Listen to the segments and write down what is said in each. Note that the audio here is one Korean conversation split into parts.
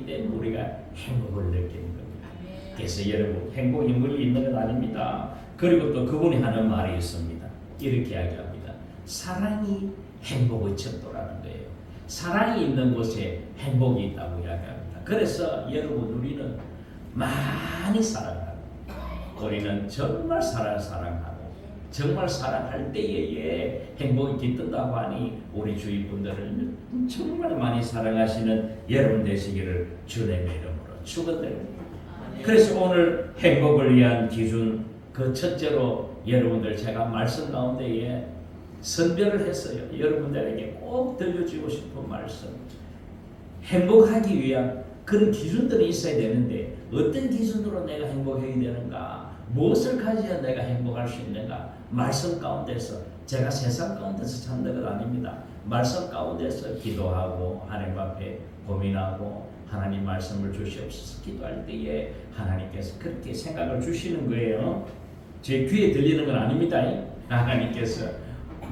때문에 우리가 행복을 느끼는 겁니다. 그래서 여러분 행복이 멀리 있는 건 아닙니다. 그리고 또 그분이 하는 말이 있습니다. 이렇게 이야기합니다. 사랑이 행복의 척도라는 거예요. 사랑이 있는 곳에 행복이 있다고 이야기합니다. 그래서 여러분 우리는 많이 사랑하고 우리는 정말 사랑하고 정말 사랑할 때에 행복이 깃든다고 하니 우리 주위 분들을 정말 많이 사랑하시는 여러분 되시기를 주님의 이름으로 축원드립니다. 그래서 오늘 행복을 위한 기준 그 첫째로 여러분들 제가 말씀 가운데에 선별을 했어요. 여러분들에게 꼭 들려주고 싶은 말씀. 행복하기 위한 그런 기준들이 있어야 되는데 어떤 기준으로 내가 행복해야 되는가? 무엇을 가져야 내가 행복할 수 있는가? 말씀 가운데서 제가 세상 가운데서 찾는 것 아닙니다. 말씀 가운데서 기도하고 하나님 앞에 고민하고 하나님 말씀을 주시옵소서 기도할 때에 하나님께서 그렇게 생각을 주시는 거예요. 제 귀에 들리는 건 아닙니다. 하나님께서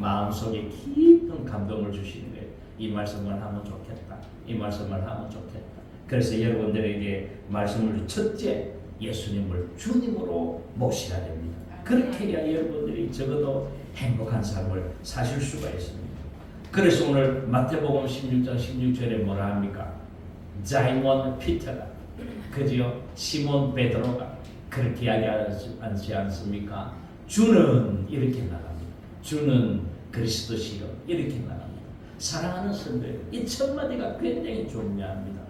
마음속에 깊은 감동을 주시는 거예요. 이 말씀을 하면 좋겠다. 이 말씀을 하면 좋겠다. 그래서 여러분들에게 말씀을 첫째 예수님을 주님으로 모셔야 됩니다. 그렇게 해야 여러분들이 적어도 행복한 삶을 사실 수가 있습니다. 그래서 오늘 마태복음 16장 16절에 뭐라 합니까? 자이몬 피터가 그지요? 시몬 베드로가 그렇게 이야기하지 않습니까? 주는 이렇게 나갑니다. 주는 그리스도시요 이렇게 나갑니다. 사랑하는 성도들 이 첫 마디가 굉장히 중요합니다.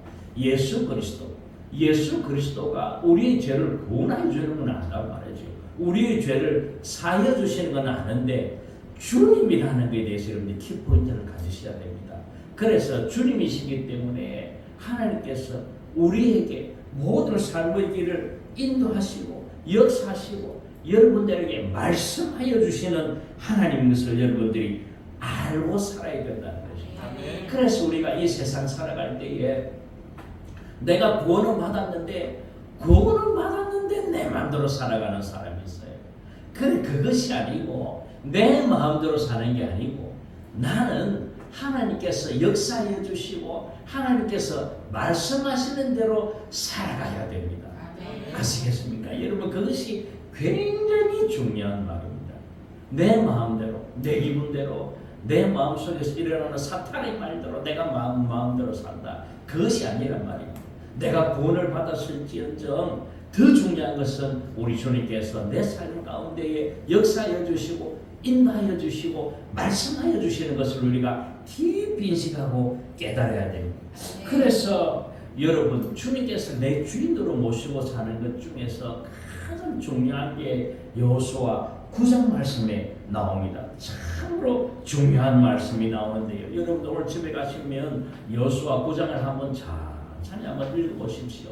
예수 그리스도가 우리의 죄를 구원해 주는 건 안다고 말이죠. 우리의 죄를 사하여 주시는 건 아는데 주님이라는 것에 대해서 여러분들 키포인트를 가지셔야 됩니다. 그래서 주님이시기 때문에 하나님께서 우리에게 모든 삶의 길을 인도하시고 역사하시고 여러분들에게 말씀하여 주시는 하나님인 것을 여러분들이 알고 살아야 된다는 것입니다. 그래서 우리가 이 세상 살아갈 때에 내가 구원을 받았는데 내 마음대로 살아가는 사람이 있어요. 그래 그것이 아니고 내 마음대로 사는 게 아니고 나는 하나님께서 역사해 주시고 하나님께서 말씀하시는 대로 살아가야 됩니다. 아시겠습니까? 여러분 그것이 굉장히 중요한 말입니다. 내 마음대로 내 기분대로 내 마음속에서 일어나는 사탄의 말대로 내가 마음대로 산다. 그것이 아니란 말입니다. 내가 구원을 받았을지언정 더 중요한 것은 우리 주님께서 내 삶 가운데에 역사하여 주시고 인도하여 주시고 말씀하여 주시는 것을 우리가 깊이 인식하고 깨달아야 됩니다. 그래서 여러분 주님께서 내 주인으로 모시고 사는 것 중에서 가장 중요한 게 여호수아 9장 말씀에 나옵니다. 참으로 중요한 말씀이 나오는데요. 여러분들 오늘 집에 가시면 여호수아 9장을 한번 천천히 한번 읽어보십시오.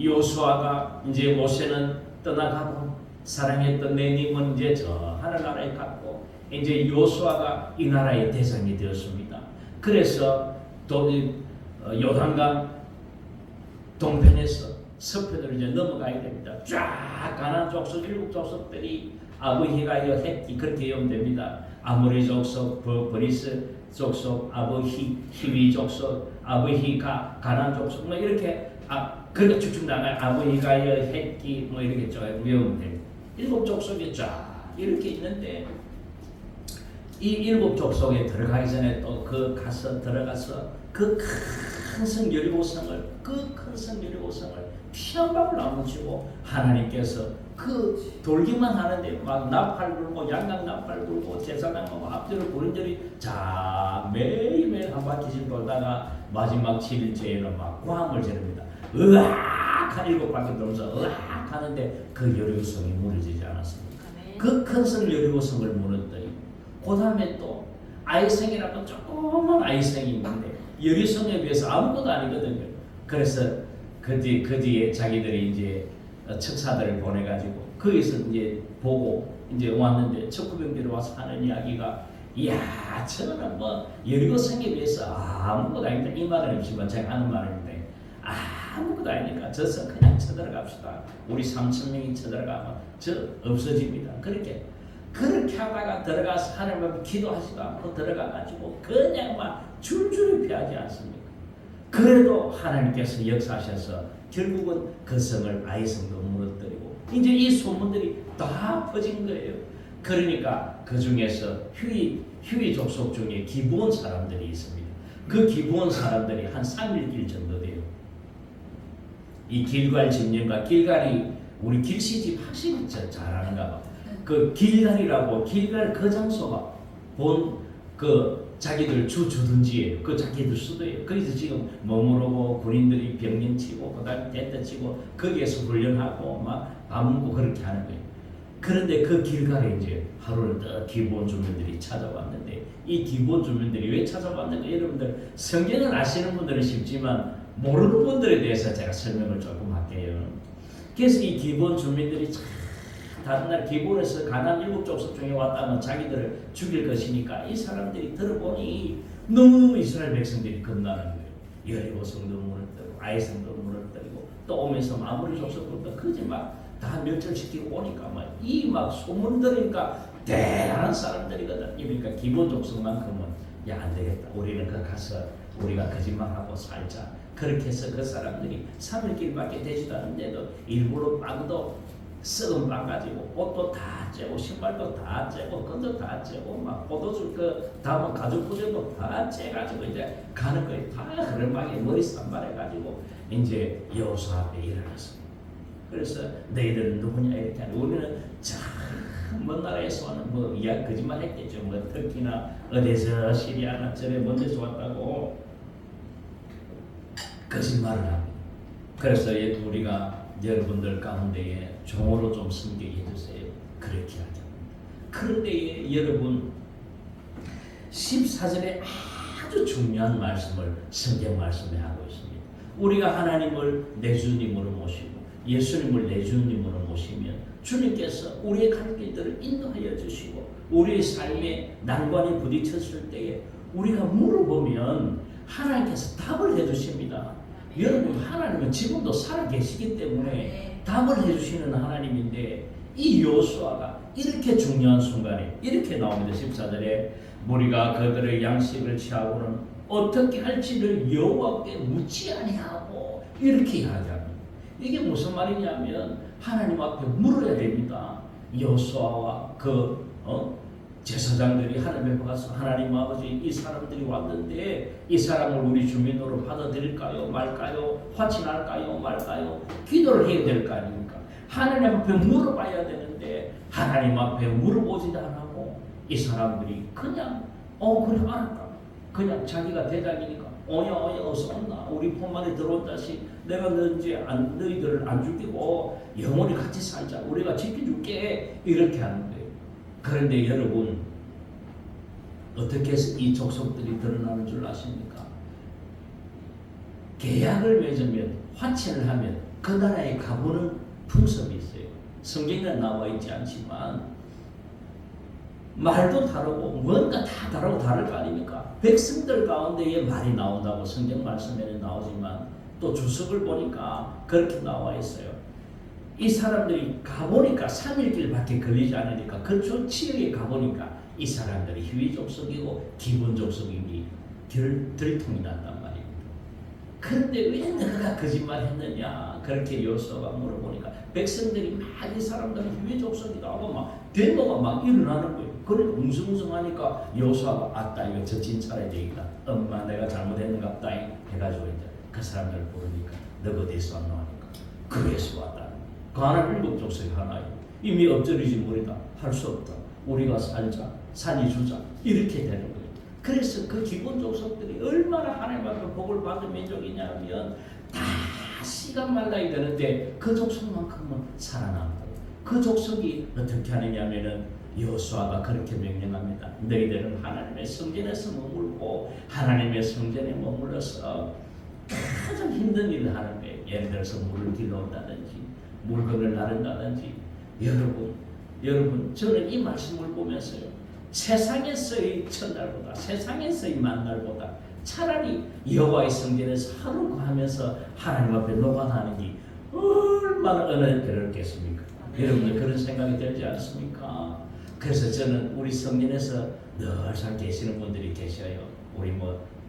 여호수아가 이제 모세는 떠나가고 사랑했던 내님은 이제 저 하늘나라에 갔고 이제 여호수아가 이 나라의 대장이 되었습니다. 그래서 또 요단강 동편에서 서편으로 이제 넘어가야 됩니다. 쫙 가나안 족속 일곱 족속들이 아브히가여 헷기 그렇게 외우면 아모리 족속, 브리스 족속, 히위 족속, 아브히가 가나안 족속 뭐 이렇게 그렇게 쭉쭉 나가요. 아브히가여 헷기 뭐 이렇게 쭉 외우면 됩니다. 일곱 족속이 쫙 이렇게 있는데 이 일곱 족속에 들어가기 전에 또 그 들어가서 그 큰 성 여리고성을 피한방울 나무치고 하나님께서 그 돌기만 하는데 막 나팔 불고 양강 나팔 불고 제사장하고 앞뒤로 부른절이 자 매일매일 한 바퀴씩 돌다가 마지막 7일째에는 막 고함을 지릅니다. 으악 한 7바퀴 돌면서 으악 하는데 그 여리고성이 무너지지 않았습니까? 그 큰 성 여리고성을 무너뜨리고 그 다음에 또 아이성이라고 조그만 아이성이 있는데 여리성에 비해서 아무것도 아니거든요. 그래서 그 뒤에 자기들이 이제 척사들을 보내가지고 거기서 이제 보고 이제 왔는데 척후병들이 와서 하는 이야기가 이야 저는 뭐 여리고성에 비해서 아무것도 아니다. 이 말은 없지만 제가 하는 말인데 아무것도 아니니까 저서 그냥 쳐들어갑시다. 우리 3,000명이 쳐들어가면 저 없어집니다. 그렇게 하다가 들어가서 하나님 앞에 기도하지도 않고 들어가가지고 그냥 막 줄줄이 피하지 않습니까? 그래도 하나님께서 역사하셔서 결국은 그 성을 아이성도 무너뜨리고 이제 이 소문들이 다 퍼진 거예요. 그러니까 그 중에서 휴이 족속 중에 기브온 사람들이 있습니다. 그 기브온 사람들이 한 3일 길 정도 돼요. 이 길갈 진영과 길갈이 우리 길시집 확실히 잘 아는가 봐. 그 길갈이라고 길갈 그 장소가 본 그 자기들 주둔지예요. 그 자기들 수도예요. 거기서 지금 머무르고 군인들이 병령 치고 그다음에 대대 치고 거기에서 훈련하고 막 밥 먹고 그렇게 하는 거예요. 그런데 그 길갈에 이제 하루를 더 기브온 주민들이 찾아왔는데 이 기브온 주민들이 왜 찾아왔는가 여러분들 성경을 아시는 분들은 쉽지만 모르는 분들에 대해서 제가 설명을 조금 할게요. 그래서 이 기브온 주민들이 다른날 기브온에서 가나안 7족속 중에 왔다면 자기들을 죽일 것이니까 이 사람들이 들어보니 너무 이스라엘 백성들이 겁나는 거예요. 여리고 성도 무너뜨리고 아이 성도 무너뜨리고 또 오면서 마무리 족속들도 그지 막 다 멸절시키고 오니까 막 소문 들으니까 대단한 사람들이거든. 그러니까 기본 족속만큼은 야 안 되겠다. 우리는 그 가서 우리가 거짓말하고 살자. 그렇게 해서 그 사람들이 3일 길밖에 되지도 않는데도 일부러 빵도 썩은 빵 가지고 옷도 다 째고 신발도 다 째고 끈도 다 째고 막 포도주 그 담은 가죽 부대도 다 째가지고 이제 가는 거예요. 다 흐름하게 머리 산발해 가지고 이제 여호수아 앞에 일어났습니다. 그래서 너희들은 누구냐 이렇게 하는데 우리는 먼 나라에서 와는 뭐 이야기 거짓말 했겠죠. 뭐 터키나 어디서 시리아나 저래 먼 데서 왔다고 거짓말을 합니다. 그래서 우리가 여러분들 가운데에 종으로 좀 섬기게 해주세요. 그렇게 하죠. 그런데 여러분 14절에 아주 중요한 말씀을 성경 말씀에 하고 있습니다. 우리가 하나님을 내 주님으로 모시고 예수님을 내 주님으로 모시면 주님께서 우리의 갈 길들을 인도하여 주시고 우리의 삶에 난관에 부딪혔을 때에 우리가 물어보면 하나님께서 답을 해주십니다. 여러분 하나님은 지금도 살아계시기 때문에 답을 해주시는 하나님인데 이 여호수아가 이렇게 중요한 순간에 이렇게 나옵니다. 14절에 우리가 그들의 양식을 취하고는 어떻게 할지를 여호와께 묻지 아니하고 이렇게 이야기합니다. 이게 무슨 말이냐면 하나님 앞에 물어야 됩니다. 여호수아와 그 제사장들이 하나님 앞에 가서 하나님 아버지 이 사람들이 왔는데 이 사람을 우리 주민으로 받아들일까요 말까요 화친할까요 말까요 기도를 해야 될 거 아닙니까? 하나님 앞에 물어봐야 되는데 하나님 앞에 물어보지도 않고 이 사람들이 그냥 그래 알았다 그냥 자기가 대장이니까 오야 어서 온나 우리 품 안에 들어온 자식 내가 너희들을 안 죽이고 영원히 같이 살자 우리가 지켜줄게 이렇게 하는 거예요. 그런데 여러분 어떻게 해서 이 족속들이 드러나는 줄 아십니까? 계약을 맺으면 화친을 하면 그 나라에 가보는 풍습이 있어요. 성경에 나와 있지 않지만 말도 다르고 뭔가 다 다르고 다를 거 아닙니까? 백성들 가운데에 말이 나온다고 성경 말씀에는 나오지만 또 주석을 보니까 그렇게 나와 있어요. 이 사람들이 가보니까 3일 길밖에 걸리지 않으니까 그 지역에 가보니까 이 사람들이 휴이 족속이고 기본 족속이니 들통이 났단 말입니다. 그런데 왜 너가 거짓말 했느냐 그렇게 여호수아가 물어보니까 백성들이 막 이 사람들은 휴이 족속이다 하고 막 데모가 막 일어나는 거예요. 그러니까 웅성웅성하니까 여호수아가 아따 이거 정신 차려야 되겠다. 엄마 내가 잘못했는갑다 해가지고 이제 그 사람들을 부르니까 너 어디서 왔노 하니까 그에서 왔다. 가나안 7족속이 하나예요. 이미 엎드리지 못이다. 할 수 없다. 우리가 살자. 산이 주자. 이렇게 되는 거예요. 그래서 그 기본 족속들이 얼마나 하나님 앞에 복을 받은 민족이냐면 다 시간 말라야 되는데 그 족속만큼은 살아남고 그 족속이 어떻게 하느냐면은 여호수아가 그렇게 명령합니다. 너희들은 하나님의 성전에서 머물고 하나님의 성전에 머물러서 가장 힘든 일을 하는 거예요. 예를 들어서 물을 길러온다든지 물건을 나른다든지 여러분 저는 이 말씀을 보면서요 세상에서의 첫날보다 세상에서의 만날보다 차라리 여호와의 성전에서 하루 거하면서 하나님 앞에 노관하는 게 얼마나 은혜롭겠습니까? 여러분들 그런 생각이 들지 않습니까? 그래서 저는 우리 성전에서 늘 잘 계시는 분들이 계셔요. 우리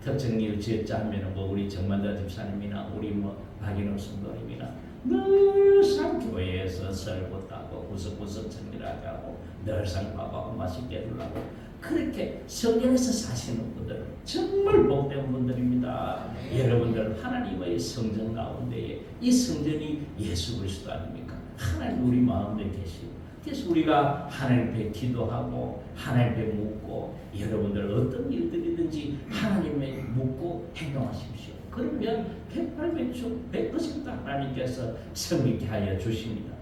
특정리를 지었자 하면은 뭐 우리 정만다 집사님이나 우리 뭐 박인호 성도님이나 늘상 교회에서 설교 따고 구석구석 정리하게 하고 늘상 밥하고 맛있게 해주려고 그렇게 성경에서 사시는 분들 정말 복된 분들입니다. 여러분들 하나님의 성전 가운데에 이 성전이 예수 그리스도 아닙니까? 하나님 우리 마음에 계시고 그래서 우리가 하나님 앞에 기도하고 하나님 앞에 묻고 여러분들 어떤 일들이든지 하나님에 묻고 행동하십시오. 그러면 108백중 100% 하나님께서 성립케 하여 주십니다.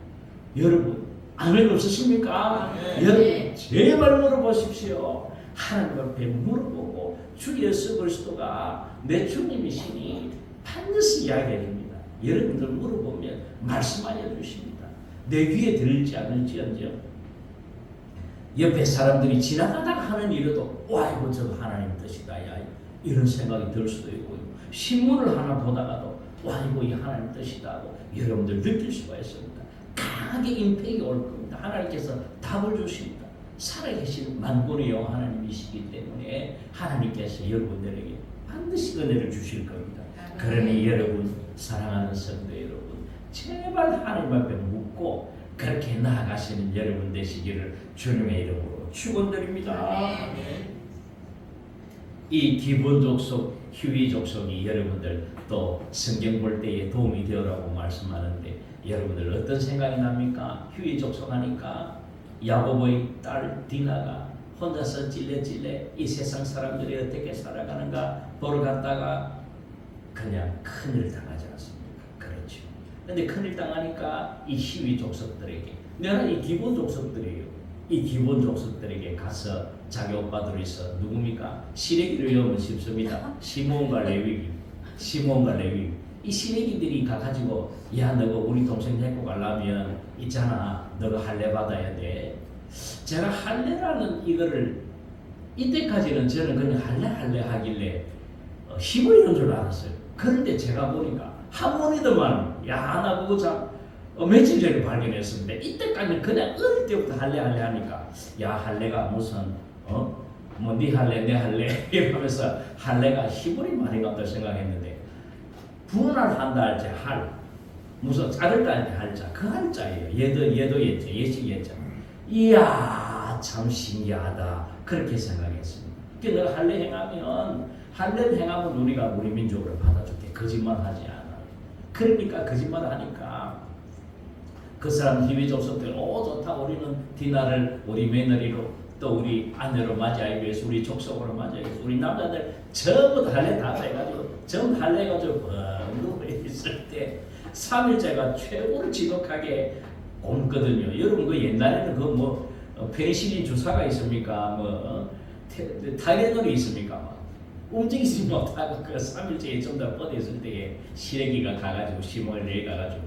여러분 아멘 없으십니까? 네. 여러분 제발 물어보십시오. 하나님 앞에 물어보고 주 예수 그리스도가 내 주님이시니 반드시 이야기합니다. 여러분들 물어보면 말씀하여 주십니다. 내 귀에 들을지 않을지언정 옆에 사람들이 지나가다가 하는 일에도 와 이거 저거 하나님 뜻이다 야 이런 생각이 들 수도 있고요. 신문을 하나 보다가도 와 이거 이 하나님 뜻이다 하고 여러분들 느낄 수가 있습니다. 강하게 임팩이 올 겁니다. 하나님께서 답을 주십니다. 살아계신 만군의 여호와 하나님이시기 때문에 하나님께서 여러분들에게 반드시 은혜를 주실 겁니다. 그러니 여러분 사랑하는 성도 여러분 제발 하나님 앞에 묻고 그렇게 나아가시는 여러분 되시기를 주님의 이름으로 축원드립니다. 이 기본 족속, 휴위 족속이 여러분들 또 성경 볼 때에 도움이 되어라고 말씀하는데 여러분들 어떤 생각이 납니까? 휴위 족속 하니까 야곱의 딸 디나가 혼자서 찔레찔레 이 세상 사람들이 어떻게 살아가는가 보러 갔다가 그냥 큰일 당하지 않습니까? 그렇죠. 근데 큰일 당하니까 이 시위 족속들에게 내가 이 기본 족속들이에요. 이 기본 족속들에게 가서 자기 오빠들이 있어 누굽니까? 시래기를 외우면 쉽습니다. 시몬과 레위, 시몬과 레위. 이 시래기들이 가가지고 야 너가 우리 동생 데리고 가려면 있잖아 너가 할례 받아야 돼. 제가 할례라는 이거를 이때까지는 저는 그냥 할례 하길래 힘을 이런 줄 알았어요. 그런데 제가 보니까 할머니들만 야 나 그거 참 며칠 전에 발견했습니다. 이때까지는 그냥 어릴 때부터 할례 하니까 야 할례가 무슨 뭐 네 할례 내 할례 이러면서 할례가 히브리 말인가 또 생각했는데 분할한다 할 때 할 무슨 자를 할 때 할자 그 할자예요. 얘도 예자 예식 예자. 이야 참 신기하다 그렇게 생각했습니다. 그러니까 내가 할례 행하면 할례를 행하면 우리가 우리 민족으로 받아줄게 거짓말하지 않아. 그러니까 거짓말하니까 그 사람 희위 족속들 좋다 우리는 디나를 우리 며느리로 또 우리 아내로 맞이하기 위해서 우리 족속으로 맞이하기 위해서 우리 남자들 전부 다 할례 다 해가지고 전부 할례 해가지고 누워 있을 때 3일째가 최고로 지독하게 옮거든요. 여러분 그 옛날에는 그 뭐 페니실린 주사가 있습니까? 뭐 타이레놀이 있습니까? 움직이지 못하고 그 3일째에 좀 더 뻗었을 때에 시래기가 가가지고 시몬을 내가가지고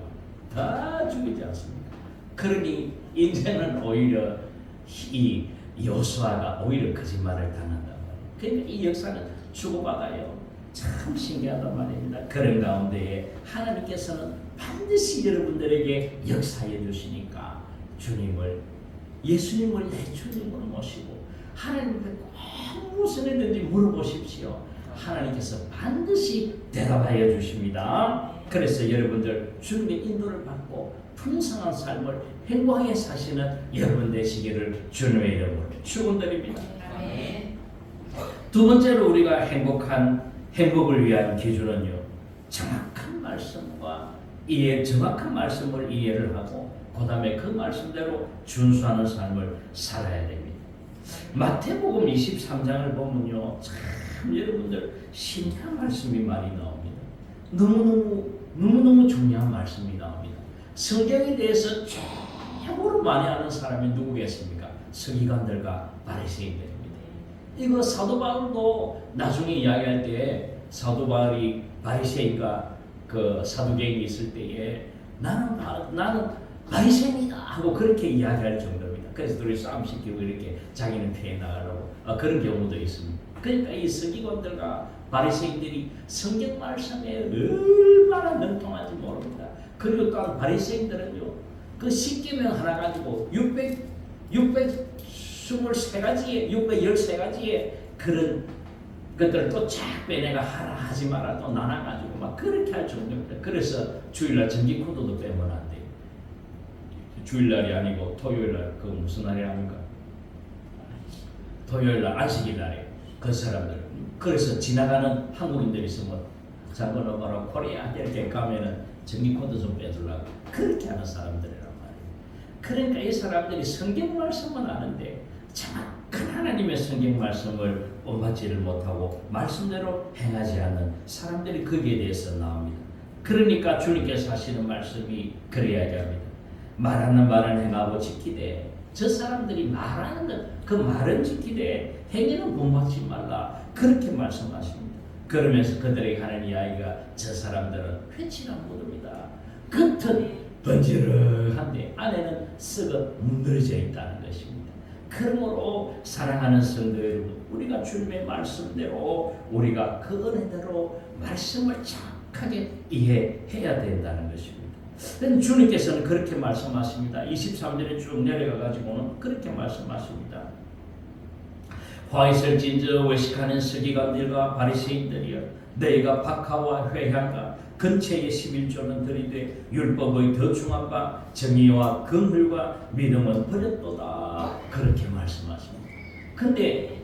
다 죽이지 않습니까? 그러니 이제는 오히려 이 여호수아가 오히려 거짓말을 당한단 말이에요. 그러니까 이 역사는 주고받아요. 참 신기하단 말입니다. 그런 가운데에 하나님께서는 반드시 여러분들에게 역사해 주시니까 예수님을 내 주님으로 모시고 하나님 앞에 꼭 무슨 일든지 물어보십시오. 하나님께서 반드시 대답하여 주십니다. 그래서 여러분들 주님의 인도를 받고 풍성한 삶을 행복하게 사시는 여러분 되시기를 주님의 이름으로 축원드립니다. 두 번째로 우리가 행복을 위한 기준은요, 정확한 말씀과 정확한 말씀을 이해를 하고 그 다음에 그 말씀대로 준수하는 삶을 살아야 됩니다. 마태복음 23장을 보면요, 참 여러분들 신기한 말씀이 많이 나옵니다. 너무너무 중요한 말씀이 나옵니다. 성경에 대해서 최고로 많이 아는 사람이 누구겠습니까? 서기관들과 바리새인들입니다. 이거 사도 바울도 나중에 이야기할 때 사도 바울이 바리새인과 그 사두개인이 있을 때에 나는 바리새인이다 하고 그렇게 이야기할 정도입니다. 그래서 둘이 싸움 시키고 이렇게 자기는 피해 나가려고 그런 경우도 있습니다. 그러니까 이 서기관들과 바리새인들이 성경 말씀에 얼마나 능통한지 모릅니다. 그리고 또한 바리새인들은요, 그 십계명 하나 가지고 613가지의 그런 그것들을 또 쫙 빼내가 하라 하지 마라 또 나눠가지고 막 그렇게 할 정도입니다. 그래서 주일날 전기 코드도 빼면 안 돼요. 주일날이 아니고 토요일날 그 무슨 날이 아닌가? 토요일날 안식일날에 그 사람들 그래서 지나가는 한국인들이 있으면 자꾸 뭐라 코리아 이렇게 가면은 전기 코드 좀 빼주려고 그렇게 하는 사람들이란 말이에요. 그러니까 이 사람들이 성경 말씀은 아는데 정확한 하나님의 성경 말씀을 본받지를 못하고 말씀대로 행하지 않는 사람들이 거기에 대해서 나옵니다. 그러니까 주님께서 하시는 말씀이 그래야지 합니다. 말하는 말은 행하고 지키되 저 사람들이 말하는 것 그 말은 지키되 행위는 본받지 말라 그렇게 말씀하십니다. 그러면서 그들에게 하는 이야기가 저 사람들은 회칠한 무덤이다. 겉은 번지르한데 안에는 썩어 문드러져 있다는 것입니다. 그러므로 사랑하는 성도 여러분, 우리가 주님의 말씀대로 우리가 그 은혜대로 말씀을 정확하게 이해해야 된다는 것입니다. 주님께서는 그렇게 말씀하십니다. 23절에 쭉 내려가 가지고는 그렇게 말씀하십니다. 화 있을진저 외식하는 서기관들과 바리새인들이여 너희가 박하와 회향과 근처의 11조는 들이되 율법의 더 중한 바 정의와 긍휼과 믿음은 버렸도다 그렇게 말씀하십니다. 근데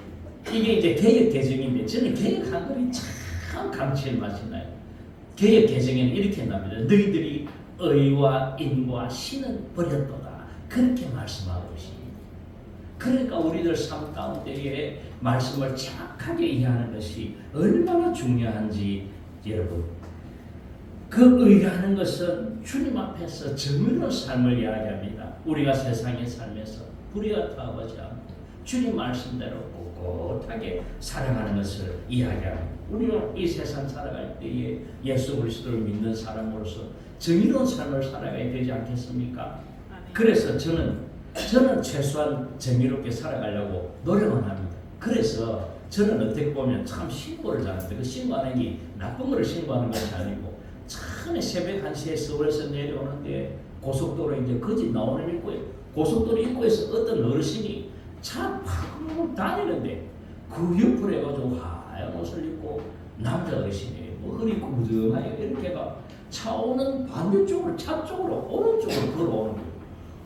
이게 이제 개역 개정인데 저는 개역 한글이 참 감칠맛이 나요. 개역 개정에는 이렇게 납니다. 너희들이 의와 인과 신은 버렸도다 그렇게 말씀하고 있습니다. 그러니까 우리들 삶 가운데에 말씀을 정확하게 이해하는 것이 얼마나 중요한지 여러분, 그 의라는 것은 주님 앞에서 정의로운 삶을 이야기합니다. 우리가 세상에 살면서 불의와 타하지 않고 주님 말씀대로 꼿꼿하게 살아가는 것을 이야기합니다. 우리가 이 세상 살아갈 때에 예수 그리스도를 믿는 사람으로서 정의로운 삶을 살아가야 되지 않겠습니까? 그래서 저는 최소한 정의롭게 살아가려고 노력은 합니다. 그래서 저는 어떻게 보면 참 신고를 잘하는데 그 신고하는 게 나쁜 거를 신고하는 것이 아니고 처음에 새벽 1시에 서울에서 내려오는데 고속도로 이제 거짓 나오는 입구에 고속도로 입구에서 어떤 어르신이 차 팍 다니는데 그 옆으로 해가지고 하얀 옷을 입고 남자 어르신이 뭐 허리 구부정하게 이렇게가 차 오는 반대쪽으로 차 쪽으로 오른쪽으로 걸어오는 거예요.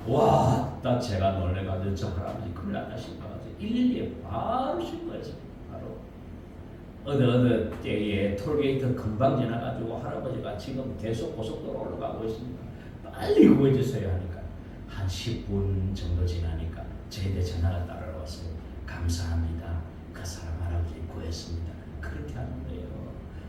와, 나 제가 놀래가지고 저 할아버지 큰일 났다 싶어가지고 112에 바로 신고했어요. 바로 어느 때에 톨게이트 금방 지나가지고 할아버지가 지금 계속 고속도로 올라가고 있습니다. 빨리 구해주세요 하니까 한 10분 정도 지나니까 저희한테 전화가 따라왔어요. 감사합니다. 그 사람 할아버지 구했습니다. 그렇게 하는 거예요.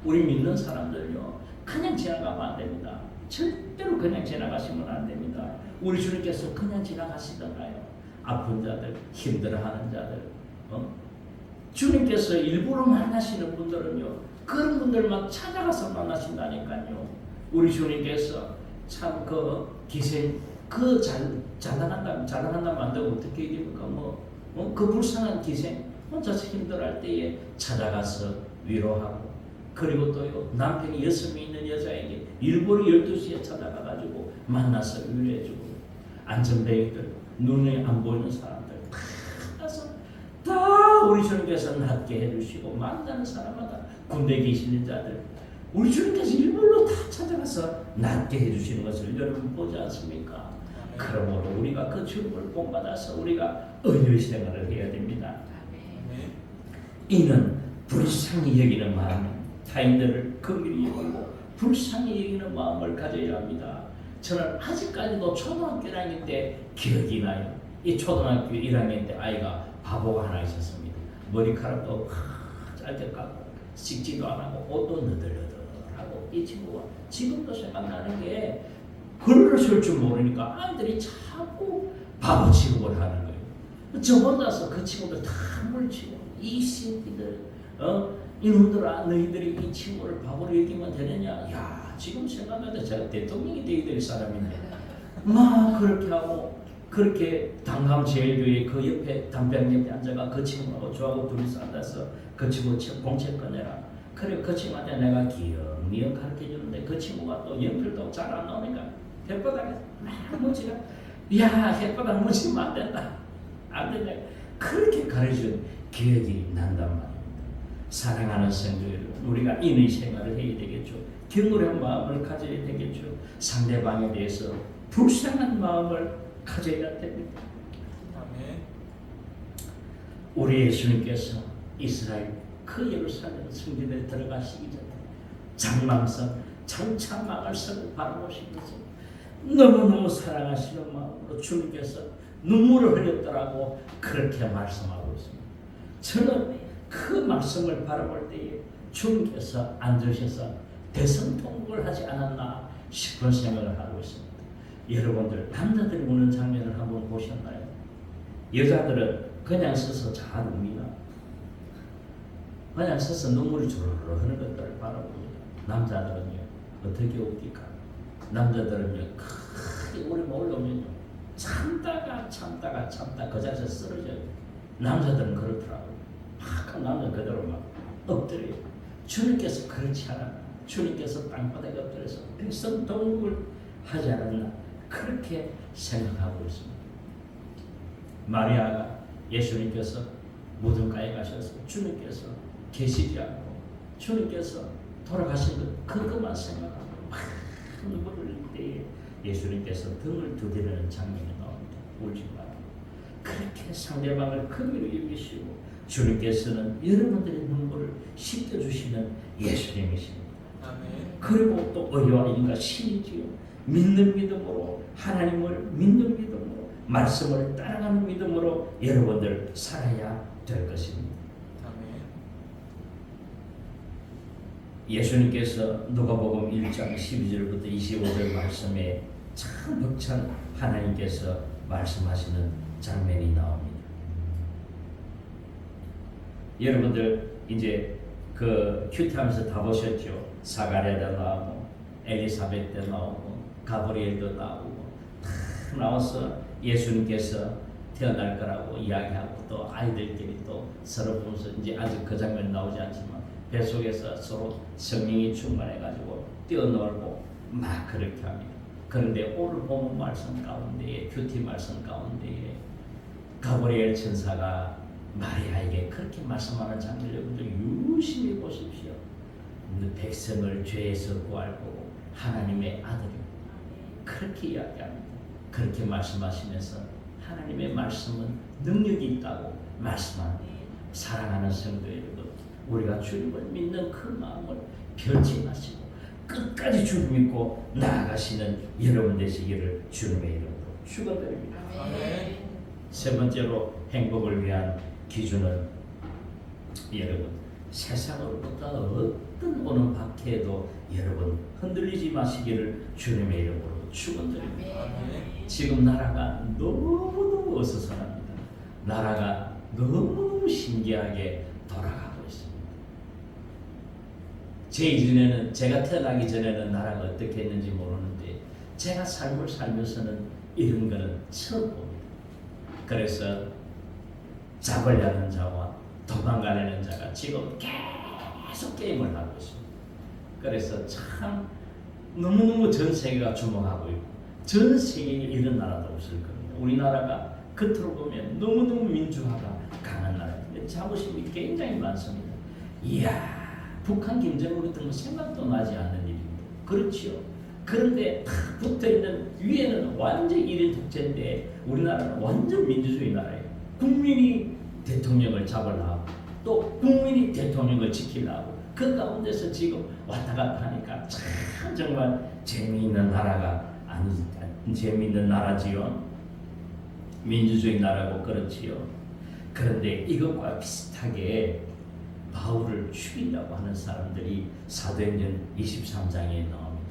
우리 믿는 사람들요 그냥 지나가면 안 됩니다. 절대로 그냥 지나가시면 안 됩니다. 우리 주님께서 그냥 지나가시던가요? 아픈 자들, 힘들어하는 자들, 주님께서 일부러 만나시는 분들은요, 그런 분들만 찾아가서 만나신다니까요. 우리 주님께서 참 그 기생, 그 자랑한다 만들고 어떻게 이깁니까? 그 불쌍한 기생, 혼자서 힘들어할 때에 찾아가서 위로하고, 그리고 또요, 남편이 6명 있는 여자에게 일부러 12시에 찾아가가지고 만나서 위로해주고, 안전뱅이들, 눈에 안 보이는 사람들 다 가서 다 우리 주님께서 낫게 해주시고, 만나는 사람마다 군대 계시는 자들 우리 주님께서 일부러 다 찾아가서 낫게 해주시는 것을 여러분 보지 않습니까? 그러므로 우리가 그 주님을 본받아서 우리가 의의 생활을 해야 됩니다. 이는 불쌍히 여기는 마음, 타인들을 긍휼히 여기고 불쌍히 여기는 마음을 가져야 합니다. 저는 아직까지도 초등학교 1학년 때 기억이 나요. 이 초등학교 1학년 때 아이가 바보가 하나 있었습니다. 머리카락도 짧게 깎고 씻지도 안 하고 옷도 너덜너덜하고 이 친구가 지금도 생각나는 게 글을 쓸 줄 모르니까 아이들이 자꾸 바보 취급을 하는 거예요. 저 혼자서 그 친구들 다 물치고 이 새끼들 이놈들아 너희들이 이 친구를 바보로 여기면 되느냐. 야 지금 생각해도 제가 대통령이 되어야 될 사람인데 막 그렇게 하고 그렇게 당감제일교회 그 옆에 담벼락 옆에 앉아가 그 친구하고 저하고 둘이서 앉아서 그 친구 공책 꺼내라. 그래 그 친구한테 내가 기억미역 가르쳐주는데 그 친구가 또 연필도 잘 안 나오니까 햇바닥에 막 묻지가 야 햇바닥 묻히면 안 된다. 안 된다. 그렇게 가르쳐준 기억이 난단 말입니다. 사랑하는 성도 여러분, 우리가 인의 생활을 해야 되겠죠. 경건한 마음을 가져야 되겠죠. 상대방에 대해서 불쌍한 마음을 가져야 됩니다. 아멘. 우리 예수님께서 이스라엘 그 예루살렘 성전에 들어가시기 전에 장망성 장차 망할 성을 바라보시면서 너무너무 사랑하시는 마음으로 주님께서 눈물을 흘렸더라고 그렇게 말씀하고 있습니다. 저는 그 말씀을 바라볼 때에 주님께서 앉으셔서 대성통곡을 하지 않았나 싶은 생각을 하고 있습니다. 여러분들 남자들이 우는 장면을 한번 보셨나요? 여자들은 그냥 서서 잘 웁니다. 그냥 서서 눈물이 주르르 흐르는 것들을 바라봅니다. 남자들은요 어떻게 웁니까? 남자들은요 크게 울음이 올라오면요 참다가 그 자리에서 쓰러져요. 남자들은 그렇더라고요. 막 남자 그대로 막 엎드려요. 주님께서 그렇지 않았나? 주님께서 땅바닥에 엎드려서 백성통곡을 하지 않았나? 그렇게 생각하고 있습니다. 마리아가 예수님께서 무덤가에 가셔서 주님께서 계시지 않고 주님께서 돌아가신 것 그것만 생각하고 막 눈물을 흘릴 때에 예수님께서 등을 두드리는 장면이 나옵니다. 울지 말고 그렇게 상대방을 긍휼히 여기시고 주님께서는 여러분들의 눈물을 씻겨주시는 예수님이십니다. 아멘. 그리고 또 의와 인과 신이지요. 믿는 믿음으로 하나님을 믿는 믿음으로 말씀을 따라가는 믿음으로 여러분들 살아야 될 것입니다. 아멘. 예수님께서 누가복음 1장 12절부터 25절 말씀에 참 벅찬 하나님께서 말씀하시는 장면이 나옵니다. 여러분들 이제 그 큐티하면서 다 보셨죠? 사가랴도 나오고 엘리사벳도 나오고 가브리엘도 나오고 다 나와서 예수님께서 태어날 거라고 이야기하고 또 아이들끼리 또 서로 보면서 이제 아직 그 장면 나오지 않지만 뱃속에서 서로 성령이 충만해가지고 뛰어놀고 막 그렇게 합니다. 그런데 오늘 본문 말씀 가운데에 큐티 말씀 가운데에 가브리엘 천사가 마리아에게 그렇게 말씀하는 장면 여러분들 유심히 보십시오. 백성을 죄에서 구할 거고 하나님의 아들이 그렇게 이야기합니다. 그렇게 말씀하시면서 하나님의 말씀은 능력이 있다고 말씀합니다. 사랑하는 성도 여러분, 우리가 주님을 믿는 그 마음을 변치 마시고 끝까지 주님 믿고 나아가시는 여러분 되시기를 주님의 이름으로 축원드립니다. 아멘. 세 번째로 행복을 위한 기준은 여러분 세상으로부터 어떤 오는 박해에도 여러분 흔들리지 마시기를 주님의 이름으로 축원드립니다. 아멘. 지금 나라가 너무너무 어수선합니다. 나라가 너무너무 신기하게 돌아가고 있습니다. 제 이전에는 제가 태어나기 전에는 나라가 어떻게 했는지 모르는데 제가 삶을 살면서는 이런 거는 처음 봅니다. 그래서 잡으려는 자와 도망가려는 자가 지금 계속 게임을 하고 있습니다. 그래서 참 너무너무 전 세계가 주목하고 있고 전 세계에 이런 나라도 없을 겁니다. 우리나라가 겉으로 보면 너무너무 민주화가 강한 나라인데 자부심이 굉장히 많습니다. 이야 북한 김정은 같은 거 생각도 나지 않는 일입니다. 그렇지요. 그런데 탁 붙어있는 위에는 완전 일인 독재인데 우리나라는 완전 민주주의 나라예요. 국민이 대통령을 잡으려고 또 국민이 대통령을 지키려고 그 가운데서 지금 왔다 갔다 하니까 참 정말 재미있는 나라가 재미있는 나라지요. 민주주의 나라고 그렇지요. 그런데 이것과 비슷하게 바울을 죽이려고 하는 사람들이 사도행전 23장에 나옵니다.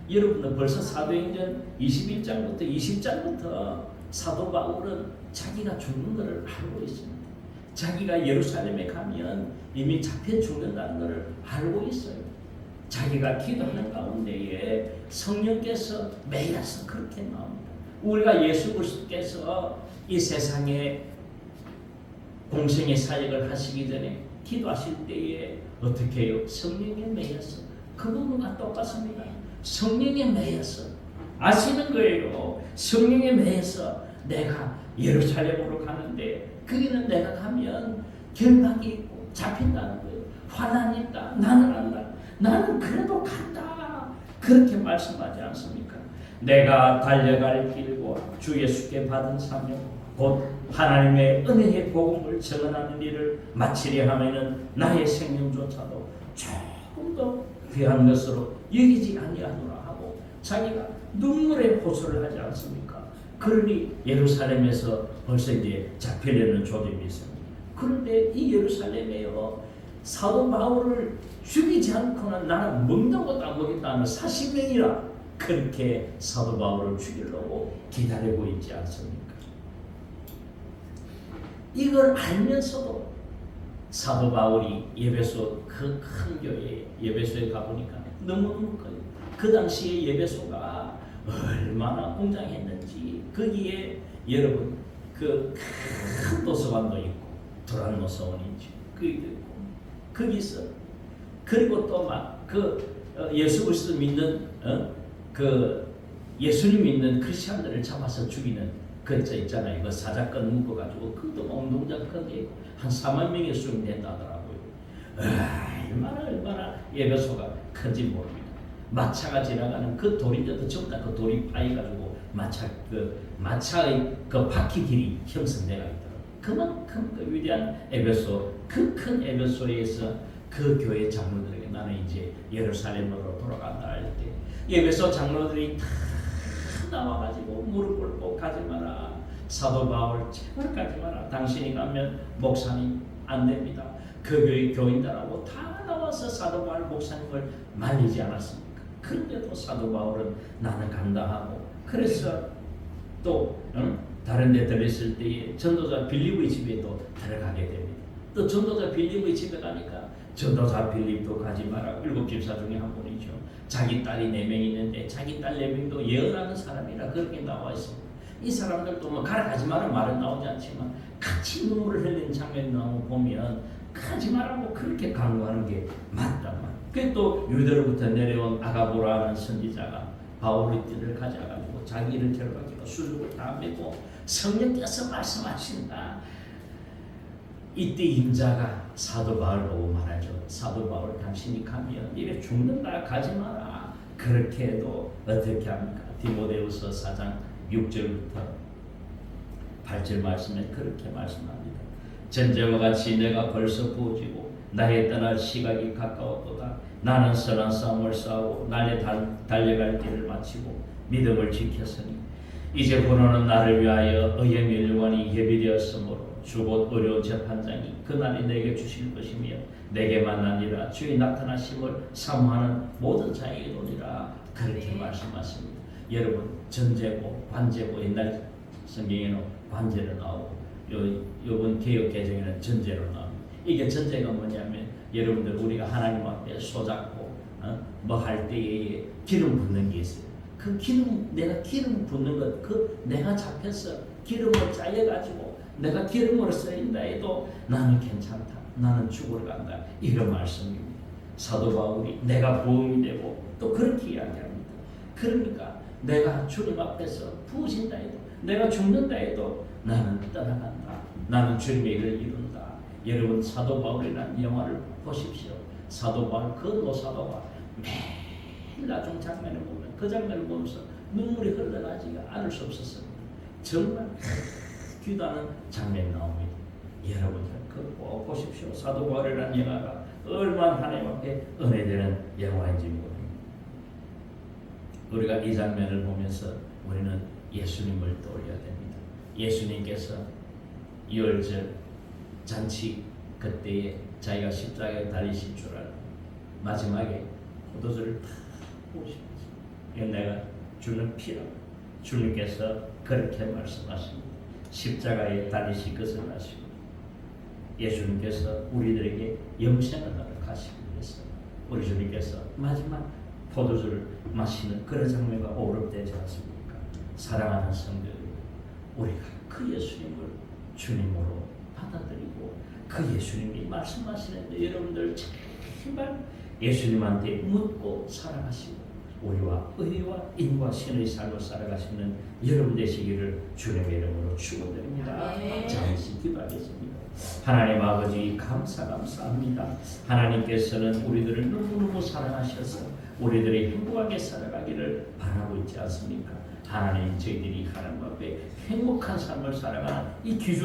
여러분들 벌써 사도행전 21장부터 20장부터 사도 바울은 자기가 죽는 것을 알고 있습니다. 자기가 예루살렘에 가면 이미 잡혀 죽는다는 것을 알고 있어요. 자기가 기도하는 가운데에 성령께서 매일서 그렇게 나옵니다. 우리가 예수 그리스도께서 이 세상에 공생의 사역을 하시기 전에 기도하실 때에 어떻게 해요? 성령에 매여서 그 부분과 똑같습니다. 성령에 매여서 아시는 거예요. 성령에 매여서 내가 예루살렘으로 가는데 거기는 내가 가면 결박이 있고 잡힌다는 거예요. 환난이 있다. 나는 안다. 나는 그래도 간다. 그렇게 말씀하지 않습니까? 내가 달려갈 길과 주 예수께 받은 사명 곧 하나님의 은혜의 복음을 전하는 일을 마치려 하면은 나의 생명조차도 조금 더 귀한 것으로 여기지 아니하노라 하고 자기가 눈물의 호소를 하지 않습니까? 그러니 예루살렘에서 벌써 이제 잡히려는 조짐이 있습니다. 그런데 이 예루살렘에요 사도 바울을 죽이지 않고는 나는 먹는 것도 안 먹겠다는 40명이라 그렇게 사도 바울을 죽이려고 기다리고 있지 않습니까? 이걸 알면서도 사도 바울이 예배소 그 큰 교회 예배소에 가보니까 너무너무 커요. 그 당시에 예배소가 얼마나 웅장했는지 거기에 여러분 그 큰 도서관도 있고 도란노 서원인지 거기도 있고 거기서 그리고 또 막 그 예수 그리스도 믿는 그 예수님 믿는 크리스천들을 잡아서 죽이는 그저 있잖아요. 그 사자권 묶어가지고 그것도 운동장 크게 한 4만 명이 수용된다더라고요. 얼마나 예배소가 큰지 모릅니다. 마차가 지나가는 그 돌인데도 전부 다 그 돌이 파여가지고 마차의 그 바퀴길이 형성되어 있더라고요. 그만큼 그 위대한 예배소, 그 큰 예배소에서 그 교회 장로들에게 나는 이제 예루살렘으로 돌아간다 할 때 예배소 장로들이 다 나와가지고 무릎 꿇고 가지 마라. 사도 바울 제발 가지 마라. 당신이 가면 목사님 안 됩니다. 그 교회 교인들하고 다 나와서 사도 바울 목사님을 말리지 않았습니까? 그런데도 사도 바울은 나는 간다 하고 그래서 또 다른 데 들렸을 때에 전도자 빌립의 집에도 들어가게 됩니다. 또 전도자 빌립의 집에 가니까 전도자 빌립도 가지 마라. 7 집사 중에 한 분이죠. 자기 딸이 4명 있는데 자기 딸 4명도 예언하는 사람이라 그렇게 나와 있습니다. 이 사람들도 뭐 가라 가지 마라 말은 나오지 않지만 같이 눈물을 흘리는 장면이 나오고 보면 가지 마라고 그렇게 강구하는 게 맞단 말이에요. 그게 또 유대로부터 내려온 아가보라는 선지자가 바울의 띠를 가져가지고 자기를 데려가지고 수족을 다 메고 성령께서 말씀하신다. 이때 임자가 사도 바울 보고 말하죠. 사도 바울 당신이 가면 이래 죽는다 가지 마라. 그렇게 해도 어떻게 합니까? 디모데후서 4장 6절부터 8절 말씀에 그렇게 말씀합니다. 전제와 같이 내가 벌써 부어지고 나의 떠날 시각이 가까웠도다. 나는 선한 싸움을 싸우고 나의 달려갈 길을 마치고 믿음을 지켰으니 이제 번호는 나를 위하여 의의 멸류관이 예비되었으므로 주곧 어려운 재판장이 그날이 내게 주실 것이며 내게 만나니라. 주의 나타나심을 사모하는 모든 자에게로니라. 그렇게 말씀하십니다. 여러분 전제고 관제고 옛날 성경에는 관제로 나오고 요번 개역 개정에는 전제로 나옵니다. 이게 전제가 뭐냐면 여러분들 우리가 하나님 앞에 손잡고 뭐 할 때에 기름 붓는 게 있어요. 그 기름 내가 기름 붓는 것 그 내가 잡혀서 기름을 짜여가지고 내가 기름으로 쓰인다 해도 나는 괜찮다. 나는 죽으러 간다. 이런 말씀입니다. 사도 바울이 내가 보험이 되고 또 그렇게 이야기합니다. 그러니까 내가 주님 앞에서 부으신다 해도 내가 죽는다 해도 나는 떠나간다. 나는 주님의 일을 이룬다. 여러분 사도 바울이라는 영화를 보십시오. 사도 바울 그 노사도가 매일 나중 장면을 보면 그 장면을 보면서 눈물이 흘러나지가 않을 수 없었습니다. 정말 귀다는 장면이 나옵니다. 여러분들 그거 보십시오. 사도 바울이라는 영화가 얼마나 하나님 앞에 은혜되는 영화인지 모릅니다. 우리가 이 장면을 보면서 우리는 예수님을 떠올려야 됩니다. 예수님께서 유월절 잔치 그때에 자기가 십자가에 달리실 줄 알고 마지막에 포도주를 다 부으십니다. 이건 내가 주는 피라고 주님께서 그렇게 말씀하십니다. 십자가에 달리실 것을 아시고 예수님께서 우리들에게 영생을 허락하시기 위해서 우리 주님께서 마지막 포도주를 마시는 그런 장면과 어렵되지 않습니까? 사랑하는 성도 여러분, 우리가 그 예수님을 주님으로 받아들이고 그 예수님이 말씀하시는데 여러분들 제발 예수님한테 묻고 사랑하시고 우리와 의와 인과 신의 삶을 살아가시는 여러분 되시기를 주님의 이름으로 축원드립니다. 잠시 기도하겠습니다. 하나님 아버지 감사합니다. 하나님께서는 우리들을 너무너무 사랑하셔서 우리들이 행복하게 살아가기를 바라고 있지 않습니까? 하나님, 저희들이 하나님 앞에 행복한 삶을 살아가는 이 기준